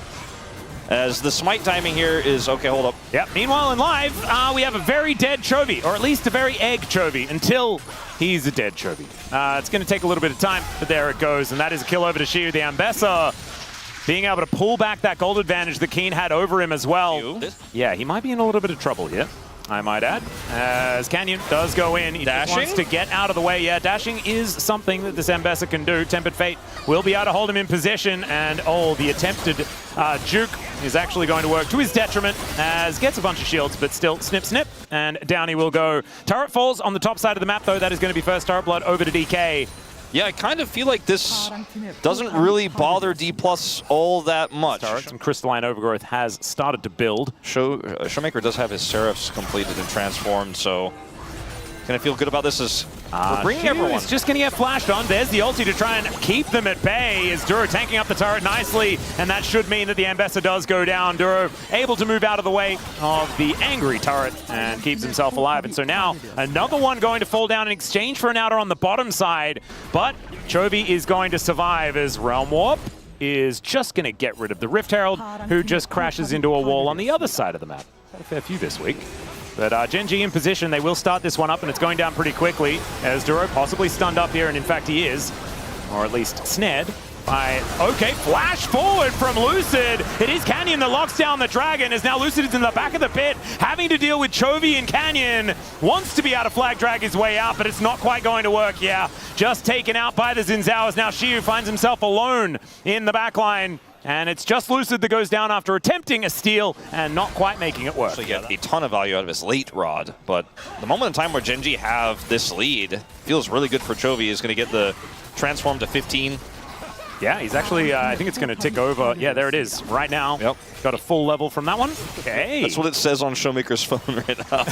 As the smite timing here is... Okay, hold up. Yep. Meanwhile, in live, we have a very dead Chovy, or at least a very egg Chovy, until he's a dead Chovy. It's going to take a little bit of time, but there it goes. And that is a kill over to Shiu. The Ambessa being able to pull back that gold advantage that Keen had over him as well. Yeah, he might be in a little bit of trouble here, I might add, as Canyon does go in. He just wants to get out of the way. Yeah, dashing is something that this Ambessa can do. Tempered Fate will be able to hold him in position, and the attempted juke is actually going to work to his detriment, as gets a bunch of shields, but still snip, snip, and down he will go. Turret falls on the top side of the map, though. That is going to be first turret blood over to DK. Yeah, I kind of feel like this doesn't really bother D+ all that much. Some crystalline overgrowth has started to build. Showmaker does have his Seraphs completed and transformed, so gonna feel good about this as we're bringing everyone. It's just gonna get flashed on. There's the ulti to try and keep them at bay. Is Duro tanking up the turret nicely, and that should mean that the Ambessa does go down. Duro able to move out of the way of the angry turret and keeps himself alive. And so now another one going to fall down in exchange for an outer on the bottom side. But Chovy is going to survive as Realm Warp is just gonna get rid of the Rift Herald, who just crashes into a wall on the other side of the map. Had a fair few this week. But Gen G in position, they will start this one up, and it's going down pretty quickly, as Duro possibly stunned up here, and in fact he is, or at least snared by, okay, flash forward from Lucid. It is Canyon that locks down the Dragon, as now Lucid is in the back of the pit, having to deal with Chovy and Canyon. Wants to be able to flag drag his way out, but it's not quite going to work. Yeah, just taken out by the Xin Zhao, as now Shiu finds himself alone in the backline. And it's just Lucid that goes down after attempting a steal and not quite making it work. So you get a ton of value out of his late rod, but the moment in time where Gen G have this lead feels really good for Chovy. Is going to get the transform to 15. Yeah, he's actually, I think it's going to tick over. Yeah, there it is right now. Yep. Got a full level from that one. Okay. That's what it says on Showmaker's phone right now.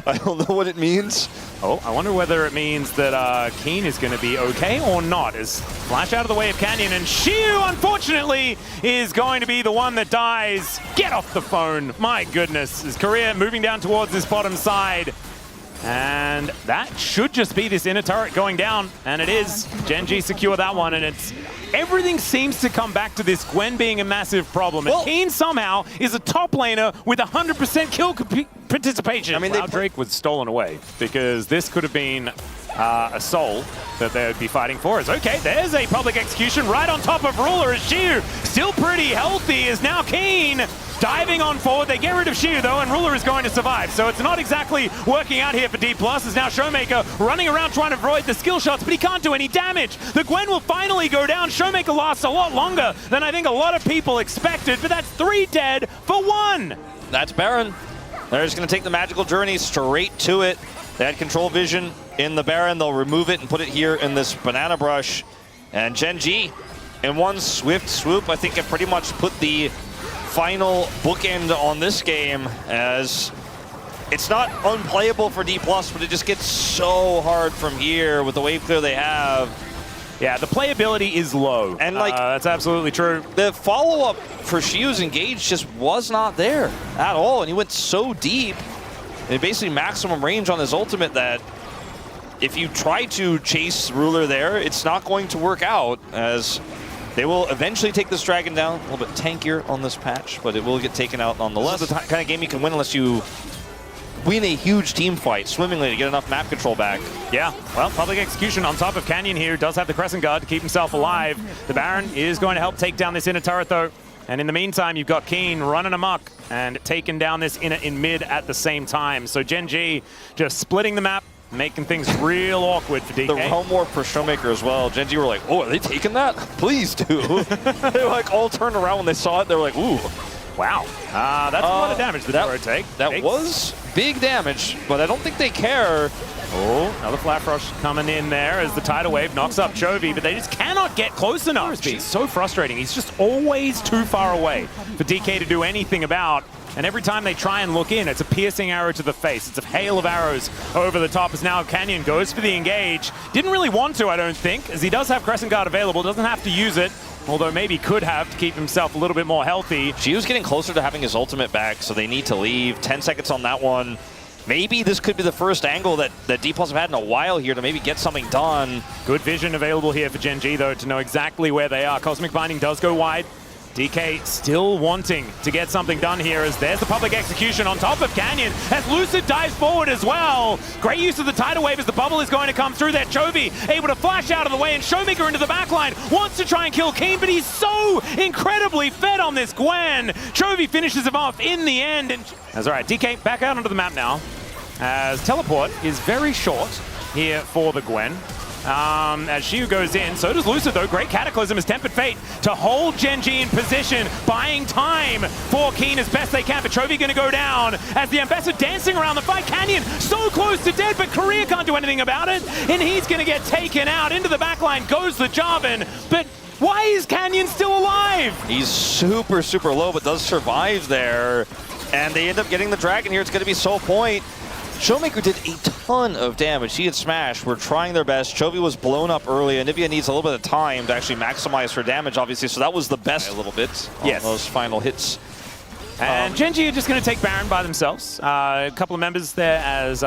I don't know what it means. Oh, I wonder whether it means that Keen is going to be okay or not. As flash out of the way of Canyon, and Shiu, unfortunately, is going to be the one that dies. Get off the phone. My goodness. His career moving down towards this bottom side. And that should just be this inner turret going down, and it is. Gen G secure that one, and it's everything seems to come back to this Gwen being a massive problem. Well, and Keen somehow is a top laner with 100% kill participation. I mean, Drake was stolen away, because this could have been a soul that they would be fighting for. Is okay, there's a public execution right on top of Ruler, as Shiu still pretty healthy, is now Keen diving on forward. They get rid of Shiu though, and Ruler is going to survive. So it's not exactly working out here for D+. Is now Showmaker running around trying to avoid the skill shots, but he can't do any damage. The Gwen will finally go down. Showmaker lasts a lot longer than I think a lot of people expected, but that's 3 dead for 1. That's Baron. They're just going to take the magical journey straight to it. They had control vision in the Baron. They'll remove it and put it here in this banana brush. And Gen G, in one swift swoop, I think have pretty much put the final bookend on this game, as it's not unplayable for D+, but it just gets so hard from here with the wave clear they have. Yeah, the playability is low. And like, that's absolutely true. The follow-up for Shiu's engage just was not there at all, and he went so deep, and basically maximum range on his ultimate, that if you try to chase Ruler there, it's not going to work out, as they will eventually take this Dragon down. A little bit tankier on this patch, but it will get taken out nonetheless. This is the kind of game you can win unless you win a huge team fight swimmingly to get enough map control back. Yeah, well, public execution on top of Canyon here. Does have the Crescent Guard to keep himself alive. The Baron is going to help take down this inner turret though. And in the meantime, you've got Keen running amok and taking down this inner in mid at the same time. So Gen G just splitting the map, making things real awkward for DK. The Realm Warp for Showmaker as well. Gen G were like, oh, are they taking that? Please do. They like all turned around when they saw it. They were like, ooh. Wow. That's a lot of damage the Duro take. That was big damage, but I don't think they care. Oh, another flat rush coming in there as the tidal wave knocks up Chovy, but they just cannot get close enough. It's so frustrating. He's just always too far away for DK to do anything about. And every time they try and look in, it's a piercing arrow to the face. It's a hail of arrows over the top as now Canyon goes for the engage. Didn't really want to, I don't think, as he does have Crescent Guard available, doesn't have to use it. although maybe could have to keep himself a little bit more healthy. She was getting closer to having his ultimate back, so they need to leave. 10 seconds on that one. Maybe this could be the first angle that D+ have had in a while here to maybe get something done. Good vision available here for Gen G, though, to know exactly where they are. Cosmic Binding does go wide. DK still wanting to get something done here as there's the public execution on top of Canyon as Lucid dives forward as well. Great use of the tidal wave as the bubble is going to come through there. Chovy able to flash out of the way and Showmaker into the backline. Wants to try and kill Keen, but he's so incredibly fed on this Gwen. Chovy finishes him off in the end. And that's all right. DK back out onto the map now as teleport is very short here for the Gwen. As Shiu goes in, so does Lucid though. Great Cataclysm as Tempered Fate to hold Gen G in position, buying time for Keen as best they can. But Chovy going to go down as the Ambassador dancing around the fight. Canyon so close to dead, but Korea can't do anything about it. And he's going to get taken out. Into the backline goes the Jarvan. But why is Canyon still alive? He's super, super low, but does survive there. And they end up getting the Dragon here. It's going to be Soul Point. Showmaker did a ton of damage. He and Smash were trying their best. Chovy was blown up early, and Nivea needs a little bit of time to actually maximize her damage, obviously, so that was the best a little bit on those final hits. And Gen G are just going to take Baron by themselves. A couple of members there as,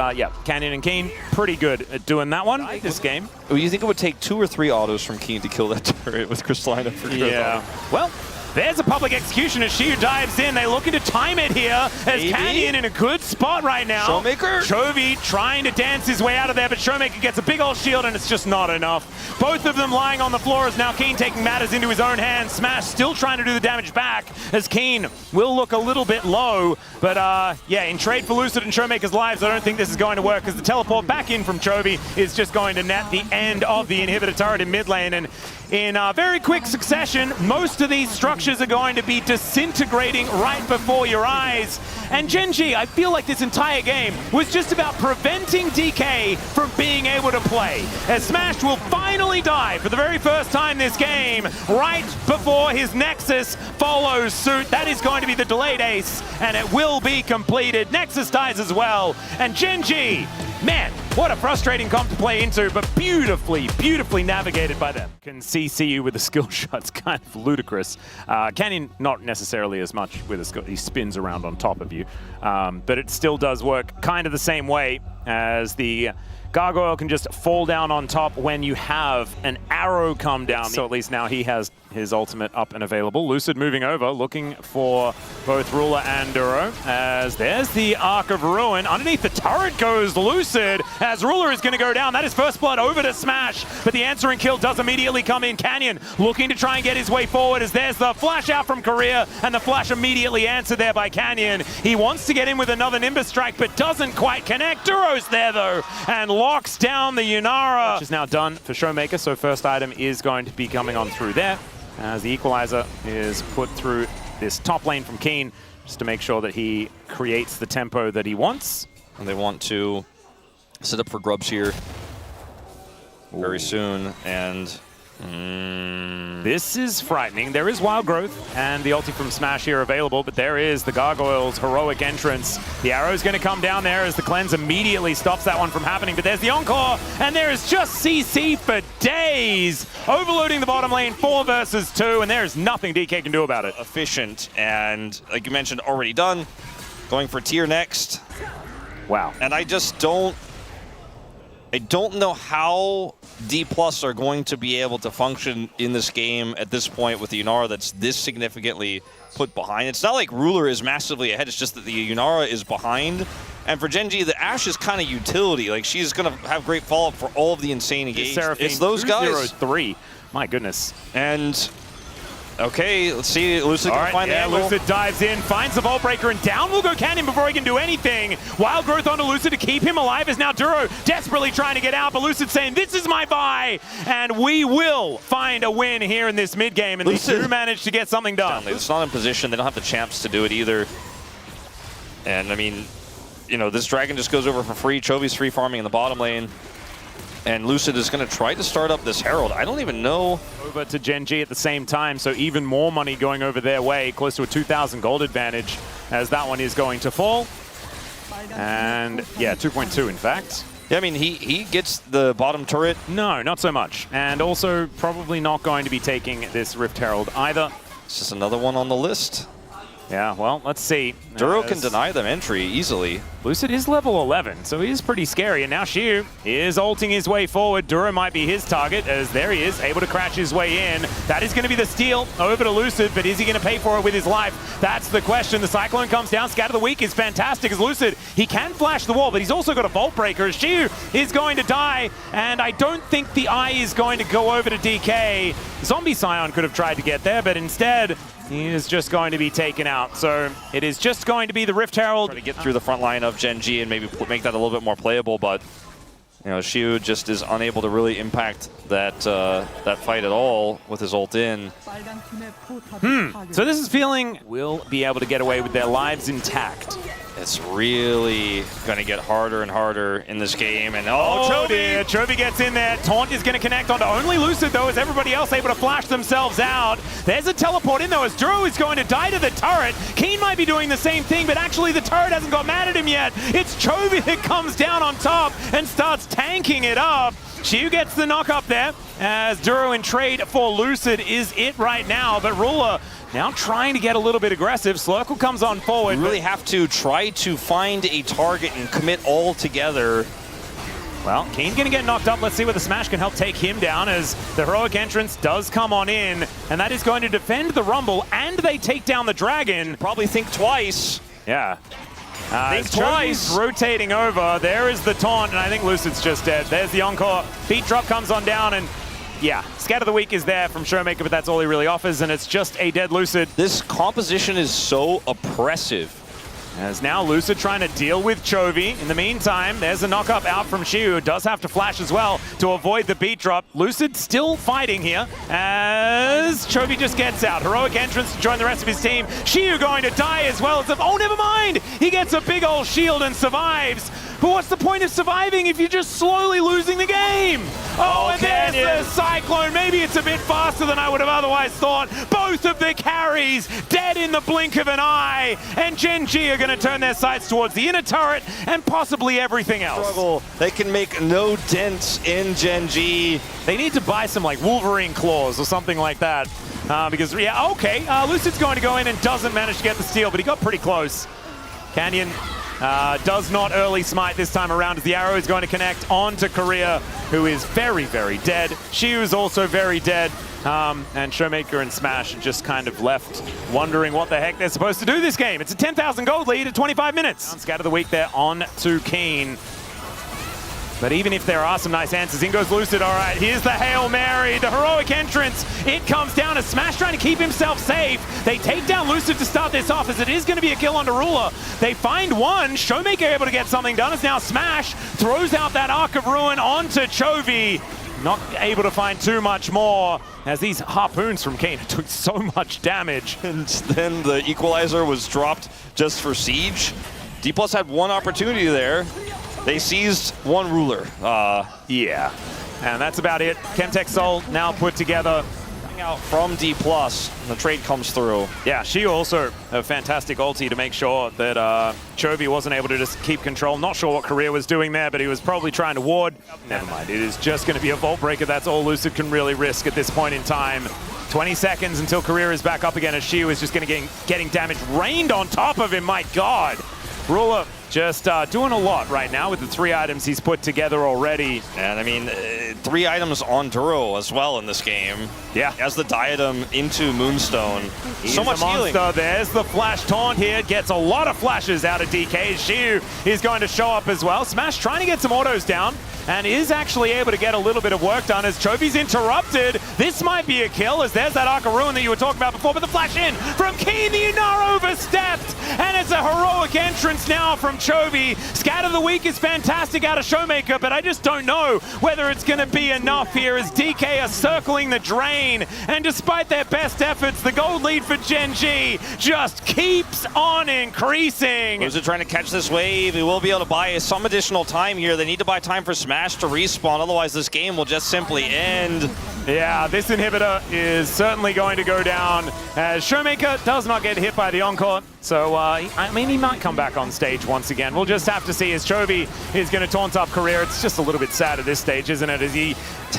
Canyon and Keen, pretty good at doing that one this game. You think it would take 2 or 3 autos from Keen to kill that turret with Crystalina for Yeah. Well, there's a public execution as Shiu dives in. They're looking to time it here as Canyon in a good spot right now. Showmaker? Chovy trying to dance his way out of there, but Showmaker gets a big old shield and it's just not enough. Both of them lying on the floor as now Keen taking matters into his own hands. Smash still trying to do the damage back as Keen will look a little bit low. But in trade for Lucid and Showmaker's lives, I don't think this is going to work because the teleport back in from Chovy is just going to net the end of the inhibitor turret in mid lane. And in very quick succession, most of these structures are going to be disintegrating right before your eyes. And Gen G, I feel like this entire game was just about preventing DK from being able to play. As Smash will finally die for the very first time this game, right before his Nexus follows suit. That is going to be the delayed ace, and it will be completed. Nexus dies as well, and Gen G, man, what a frustrating comp to play into, but beautifully, beautifully navigated by them. Can CC you with a skill shot. It's kind of ludicrous. Canyon, not necessarily as much with a skill. He spins around on top of you. But it still does work kind of the same way as the Gargoyle can just fall down on top when you have an arrow come down. So at least now he has his ultimate up and available. Lucid moving over, looking for both Ruler and Duro, as there's the Arc of Ruin. Underneath the turret goes Lucid, as Ruler is going to go down. That is first blood over to Smash, but the answering kill does immediately come in. Canyon looking to try and get his way forward, as there's the flash out from Korea, and the flash immediately answered there by Canyon. He wants to get in with another Nimbus Strike, but doesn't quite connect. Duro's there though, and locks down the Yunara. Which is now done for Showmaker, so first item is going to be coming on through there, as the Equalizer is put through this top lane from Keen, just to make sure that he creates the tempo that he wants. And they want to set up for Grubs here very soon, and this is frightening. There is Wild Growth and the ulti from Smash here available, but there is the Gargoyle's heroic entrance. The arrow's going to come down there as the cleanse immediately stops that one from happening, but there's the Encore, and there is just CC for days, overloading the bottom lane 4 versus 2, and there is nothing DK can do about it. Efficient, and like you mentioned, already done. Going for tier next. Wow. And I just don't know how D+ are going to be able to function in this game at this point with the Yunara that's this significantly put behind. It's not like Ruler is massively ahead, it's just that the Yunara is behind. And for Gen G, the Ashe is kind of utility. Like, she's going to have great follow-up for all of the insane engagement. It's those guys. 0-3. My goodness. And okay, let's see. Lucid can find the angle. Lucid dives in, finds the Vault Breaker, and down will go Canyon before he can do anything. Wild Growth onto Lucid to keep him alive as now Duro desperately trying to get out, but Lucid saying, this is my buy, and we will find a win here in this mid game, and Lucid do manage to get something done. It's not in position. They don't have the champs to do it either. And I mean, you know, this Dragon just goes over for free. Chovy's free farming in the bottom lane. And Lucid is going to try to start up this Herald. I don't even know. Over to Gen G at the same time, so even more money going over their way, close to a 2,000 gold advantage as that one is going to fall. And yeah, 2.2 in fact. Yeah, I mean, he gets the bottom turret. No, not so much. And also probably not going to be taking this Rift Herald either. It's just another one on the list. Yeah, well, let's see. Duro can deny them entry easily. Lucid is level 11, so he is pretty scary. And now Xiu is ulting his way forward. Duro might be his target, as there he is, able to crash his way in. That is going to be the steal over to Lucid, but is he going to pay for it with his life? That's the question. The Cyclone comes down. Scatter the Weak is fantastic as Lucid. He can flash the wall, but he's also got a Vault Breaker. As Xiu is going to die, and I don't think the eye is going to go over to DK. Zombie Scion could have tried to get there, but instead, he is just going to be taken out. So it is just going to be the Rift Herald. Try to get through the front line of Gen G and maybe make that a little bit more playable, but you know, Xiu just is unable to really impact that that fight at all with his ult in. So this is feeling will be able to get away with their lives intact. It's really going to get harder and harder in this game. And oh, dear. Chovy gets in there. Taunt is going to connect onto only Lucid, though, as everybody else able to flash themselves out. There's a teleport in, though, as Duro is going to die to the turret. Keen might be doing the same thing, but actually the turret hasn't got mad at him yet. It's Chovy that comes down on top and starts tanking it up. Xiu gets the knock up there, as Duro in trade for Lucid is it right now, but Ruler now trying to get a little bit aggressive. Slurkle comes on forward. You really have to try to find a target and commit all together. Well, Keen gonna get knocked up. Let's see whether Smash can help take him down, as the heroic entrance does come on in, and that is going to defend the Rumble, and they take down the Dragon. Probably think twice. Yeah. Think twice. Rotating over. There is the taunt, and I think Lucid's just dead. There's the encore. Beat drop comes on down, and yeah, Scatter the Weak is there from Showmaker, but that's all he really offers, and it's just a dead Lucid. This composition is so oppressive. As now Lucid trying to deal with Chovy. In the meantime, there's a knock-up out from Xiu, who does have to flash as well to avoid the beat drop. Lucid still fighting here as Chovy just gets out. Heroic entrance to join the rest of his team. Xiu going to die as well. Oh, never mind! He gets a big old shield and survives. But what's the point of surviving if you're just slowly losing the game? Oh, and there's the Cyclone. Maybe it's a bit faster than I would have otherwise thought. Both of the carries dead in the blink of an eye. And Gen G are going to turn their sights towards the inner turret and possibly everything else. They can make no dents in Gen G. They need to buy some like Wolverine claws or something like that. Because, yeah, okay, Lucid's going to go in and doesn't manage to get the steal, but he got pretty close. Canyon does not early smite this time around, as the arrow is going to connect onto Korea, who is very, very dead. Xiu is also very dead. And Showmaker and Smash are just kind of left wondering what the heck they're supposed to do this game. It's a 10,000 gold lead at 25 minutes. Scatter the Weak there on to Keen. But even if there are some nice answers, in goes Lucid. All right, here's the Hail Mary, the heroic entrance. It comes down as Smash trying to keep himself safe. They take down Lucid to start this off, as it is going to be a kill onto Ruler. They find one. Showmaker able to get something done, as now Smash throws out that Arc of Ruin onto Chovy. Not able to find too much more, as these harpoons from Kane took so much damage. And then the equalizer was dropped just for Siege. D+ had one opportunity there. They seized one Ruler. Yeah, and that's about it. Chemtech Soul now put together. Out from D+, the trade comes through. Yeah, she also a fantastic ulti to make sure that Chovy wasn't able to just keep control. Not sure what Korea was doing there, but he was probably trying to ward. Never mind, it is just going to be a Vault Breaker. That's all Lucid can really risk at this point in time. 20 seconds until Korea is back up again, as Xiu is just going to getting damage rained on top of him. My God. Ruler just doing a lot right now with the 3 items he's put together already. And I mean, 3 items on Duro as well in this game. Yeah. As the diadem into Moonstone. He's so much healing. There's the flash taunt here. Gets a lot of flashes out of DK. Xiu is going to show up as well. Smash trying to get some autos down, and is actually able to get a little bit of work done as Chovy's interrupted. This might be a kill, as there's that Arc of Ruin that you were talking about before, but the flash in from Keen, the Inar overstepped, and it's a heroic entrance now from Chovy. Scatter the Weak is fantastic out of Showmaker, but I just don't know whether it's going to be enough here, as DK are circling the drain, and despite their best efforts, the gold lead for Gen G just keeps on increasing. Who's trying to catch this wave? He will be able to buy some additional time here. They need to buy time for Smash to respawn, otherwise this game will just simply end. Yeah, this inhibitor is certainly going to go down, as Showmaker does not get hit by the Encore. So, I mean, he might come back on stage once once again. We'll just have to see as Chovy is going to taunt up career. It's just a little bit sad at this stage, isn't it? As he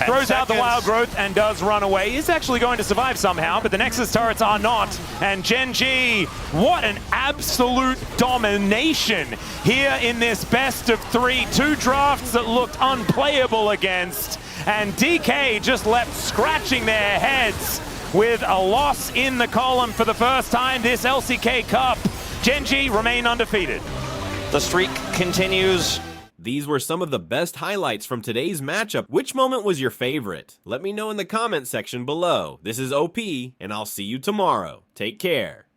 throws out the wild growth and does run away. He's actually going to survive somehow, but the Nexus turrets are not. And Gen G, what an absolute domination here in this best of 3. 2 drafts that looked unplayable against. And DK just left scratching their heads with a loss in the column for the first time this LCK Cup. Gen G remain undefeated. The streak continues. These were some of the best highlights from today's matchup. Which moment was your favorite? Let me know in the comment section below. This is OP, and I'll see you tomorrow. Take care.